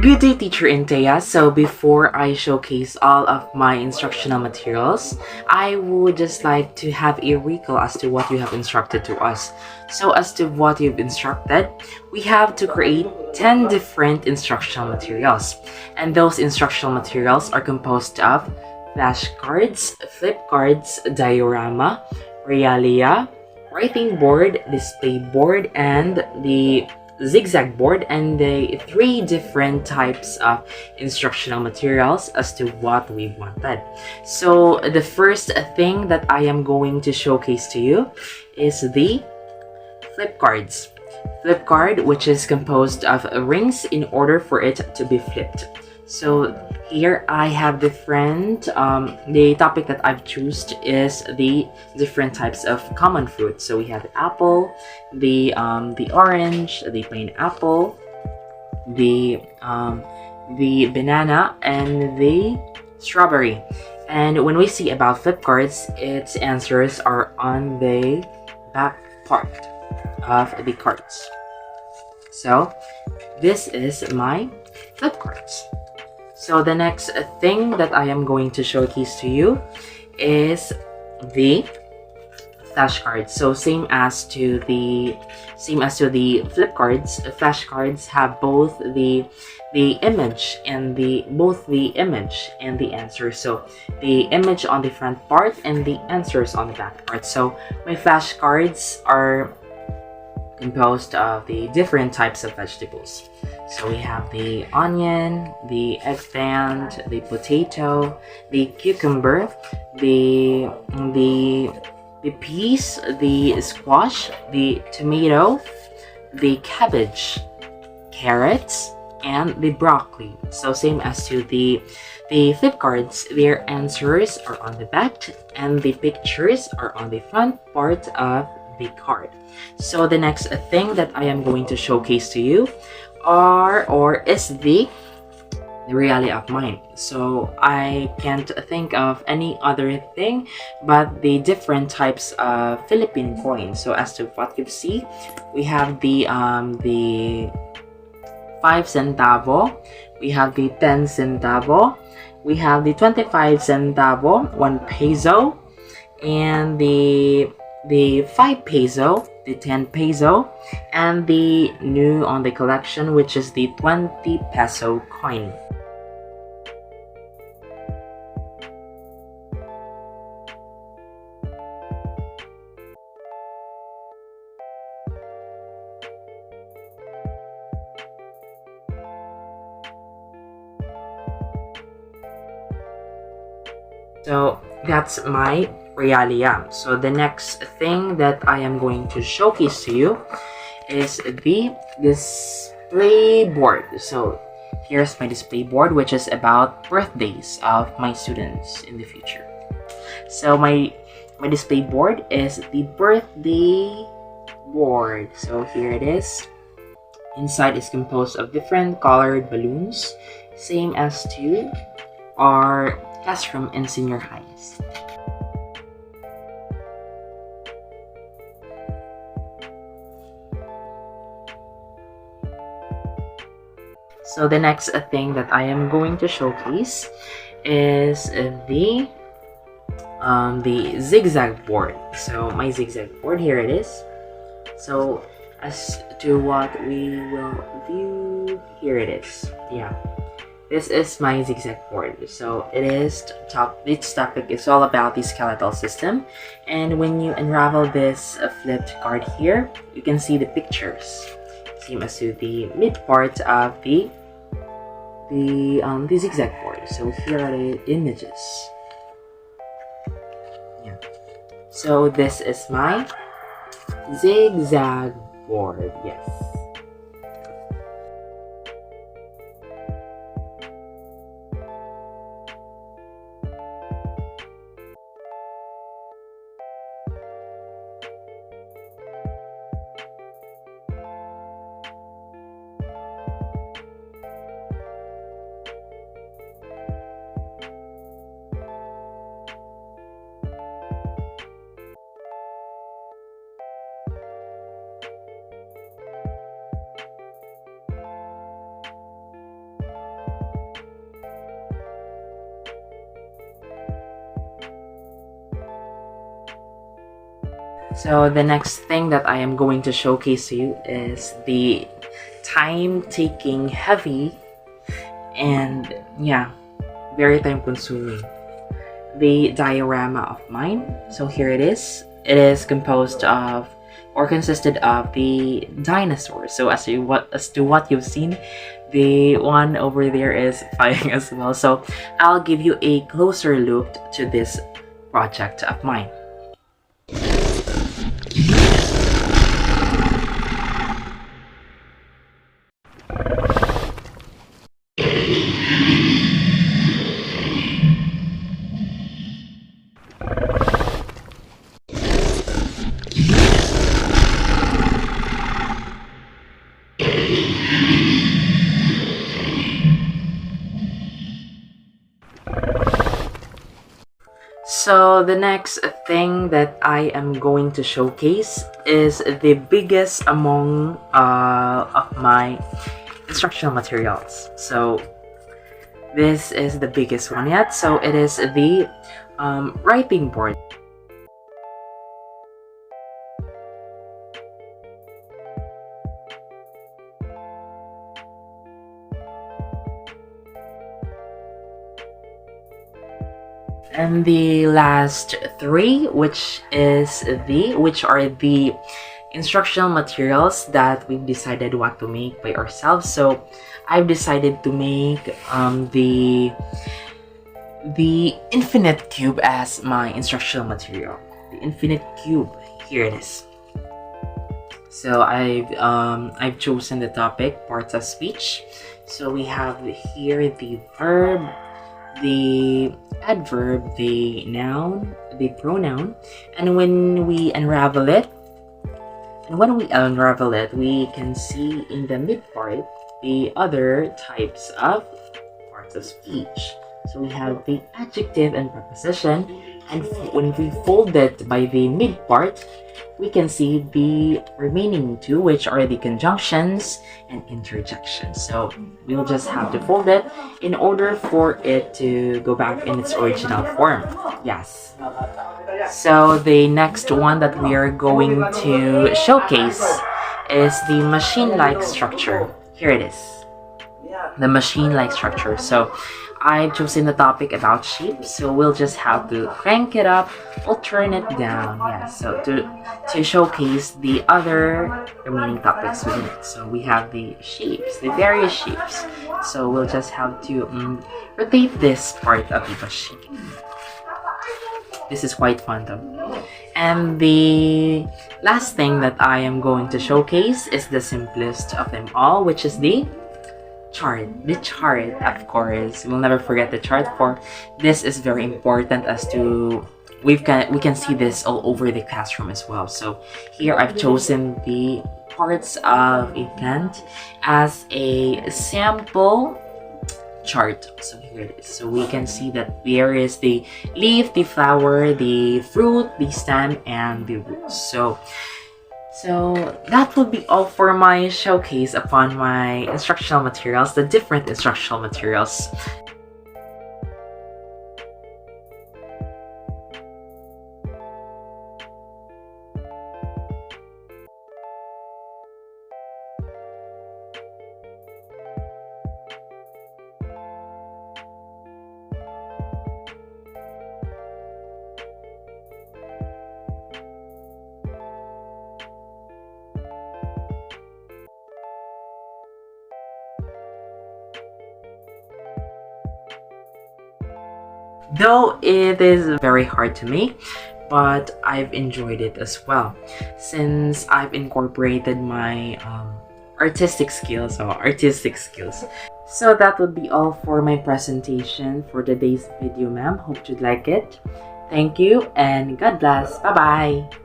Good day, Teacher Intea. So before I showcase all of my instructional materials, I would just like to have a recall as to what you have instructed to us. So as to what you've instructed, we have to create 10 different instructional materials. And those instructional materials are composed of flashcards, flip cards, diorama, realia, writing board, display board, and the zigzag board, and the 3 different types of instructional materials as to what we wanted. So the first thing that I am going to showcase to you is the flip cards. Flip card, which is composed of rings in order for it to be flipped. So here I have different, the topic that I've chosen is the different types of common fruit. So we have the apple, the orange, the pineapple, the banana, and the strawberry. And when we see about flip cards, its answers are on the back part of the cards. So this is my flip cards. So the next thing that I am going to showcase to you is the flashcards. So same as to the flip cards, flashcards have both the image and the image and the answer. So the image on the front part and the answers on the back part. So my flashcards are composed of the different types of vegetables. So we have the onion, the eggplant, the potato, the cucumber, the peas, the squash, the tomato, the cabbage, carrots, and the broccoli. So same as to the flip cards, their answers are on the back and the pictures are on the front part of the card. So the next thing that I am going to showcase to you is the reality of mine. So I can't think of any other thing but the different types of Philippine coins. So as to what you see, we have the 5 centavo, we have the 10 centavo, we have the 25 centavo, 1 peso, and the 5 peso, the 10 peso, and the new on the collection, which is the 20 peso coin. So that's my realia. So the next thing that I am going to showcase to you is the display board. So here's my display board, which is about birthdays of my students in the future. So my display board is the birthday board. So here it is. Inside is composed of different colored balloons, same as to our classroom in senior highs. So the next thing that I am going to showcase is the zigzag board. So my zigzag board, here it is. So as to what we will view, here it is. Yeah, this is my zigzag board. So its topic is all about the skeletal system, and when you unravel this flipped card here, you can see the pictures, same as to the mid part of the zigzag board. So here are the images. Yeah. So this is my zigzag board. Yes. So the next thing that I am going to showcase to you is the time-taking, heavy, and yeah, very time-consuming, the diorama of mine. So here it is. It is composed of or consisted of the dinosaurs. So as to what you've seen, the one over there is flying as well. So I'll give you a closer look to this project of mine. So the next thing that I am going to showcase is the biggest among of my instructional materials. So this is the biggest one yet. So it is the writing board. And the last three, which are the instructional materials that we've decided what to make by ourselves. So I've decided to make the infinite cube as my instructional material. The infinite cube, here it is. So I've chosen the topic, parts of speech. So we have here the verb, the adverb, the noun, the pronoun, and when we unravel it, we can see in the mid part the other types of parts of speech. So we have the adjective and preposition, and when we fold it by the mid part, we can see the remaining two, which are the conjunctions and interjections. So we'll just have to fold it in order for it to go back in its original form. Yes. So the next one that we are going to showcase is the machine-like structure. Here it is. The machine-like structure. So I've chosen the topic about sheep, so we'll just have to crank it up or turn it down. Yeah, so to showcase the other remaining topics within it. So we have the shapes, the various shapes. So we'll just have to rotate this part of the machine. This is quite fun though. And the last thing that I am going to showcase is the simplest of them all, which is the chart. The chart, of course, we'll never forget the chart, for this is very important as to we can see this all over the classroom as well. So here I've chosen the parts of a plant as a sample chart. So here it is. So we can see that there is the leaf, the flower, the fruit, the stem, and the roots. So that will be all for my showcase upon my instructional materials, the different instructional materials. Though it is very hard to make, but I've enjoyed it as well, since I've incorporated my artistic skills. So that would be all for my presentation for today's video, ma'am. Hope you'd like it. Thank you and God bless. Bye-bye.